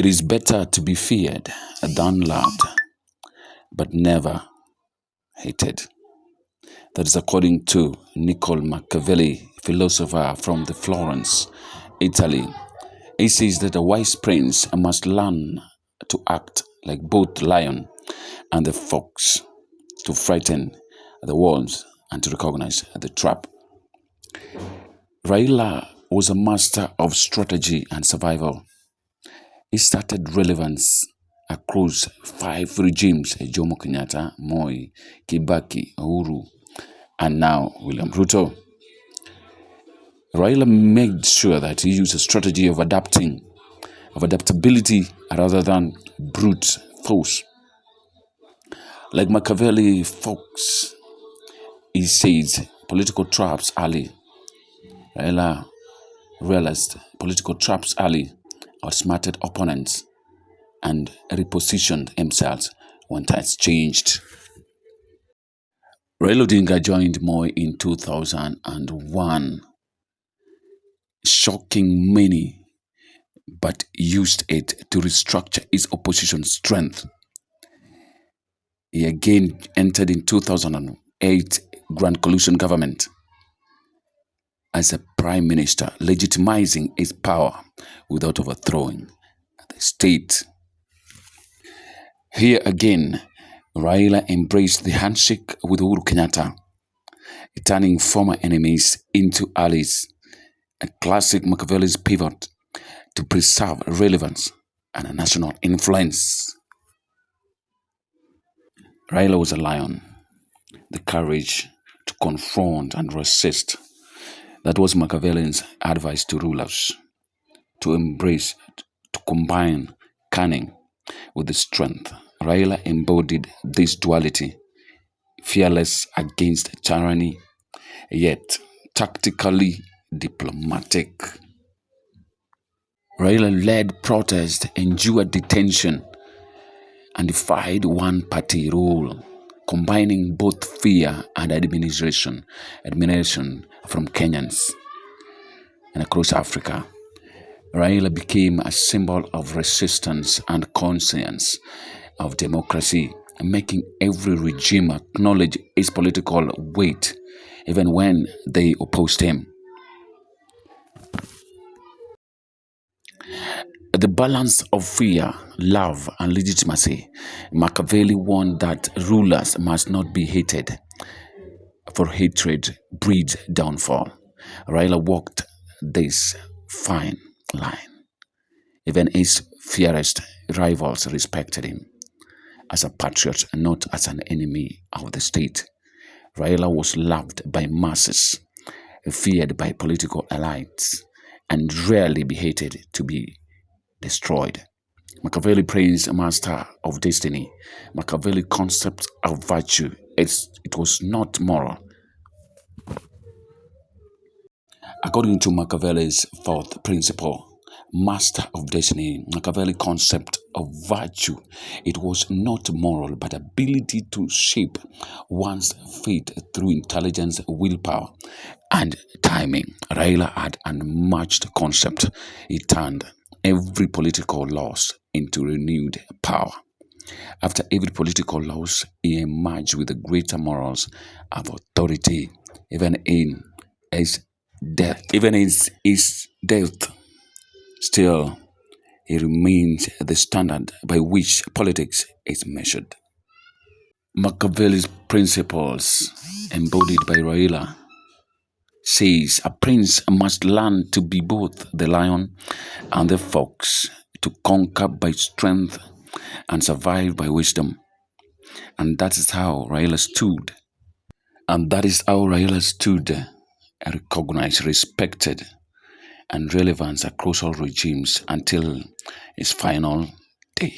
It is better to be feared than loved, but never hated. That is according to Machiavelli, philosopher from the Florence, Italy. He says that a wise prince must learn to act like both lion and the fox, to frighten the wolves and to recognize the trap. Raila was a master of strategy and survival. He started relevance across 5 regimes: Jomo Kenyatta, Moi, Kibaki, Uhuru, and now William Ruto. Raila made sure that he used a strategy of adaptability rather than brute force. Like Machiavelli Fox, he says political traps early. Raila realized political traps early, outsmarted opponents, and repositioned himself when times changed. Raila Odinga joined Moi in 2001, shocking many, but used it to restructure his opposition strength. He again entered in 2008 Grand Coalition government as a prime minister, legitimizing his power without overthrowing the state. Here again, Raila embraced the handshake with Uhuru Kenyatta, turning former enemies into allies, a classic Machiavelli's pivot to preserve relevance and a national influence. Raila was a lion, the courage to confront and resist. That was Machiavelli's advice to rulers, to embrace, to combine cunning with the strength. Raila embodied this duality, fearless against tyranny, yet tactically diplomatic. Raila led protest, endured detention, and defied one-party rule, combining both fear and admiration from Kenyans and across Africa. Raila became a symbol of resistance and conscience of democracy, making every regime acknowledge his political weight, even when they opposed him. The balance of fear, love, and legitimacy. Machiavelli warned that rulers must not be hated, for hatred breeds downfall. Raila walked this fine line. Even his fiercest rivals respected him as a patriot, not as an enemy of the state. Raila was loved by masses, feared by political elites, and rarely be hated to be destroyed. Machiavelli praised master of destiny. Machiavelli concept of virtue. It was not moral. According to Machiavelli's fourth principle, master of destiny, Machiavelli concept of virtue, it was not moral but ability to shape one's fate through intelligence, willpower, and timing. Raila had an unmatched concept. He turned every political loss into renewed power. After every political loss, he emerged with the greater morals of authority, even in his death. Still, he remains the standard by which politics is measured. Machiavelli's principles, embodied by Raila, says a prince must learn to be both the lion and the fox, to conquer by strength and survive by wisdom. And that is how Raila stood. Recognized, respected, and relevant across all regimes until his final day.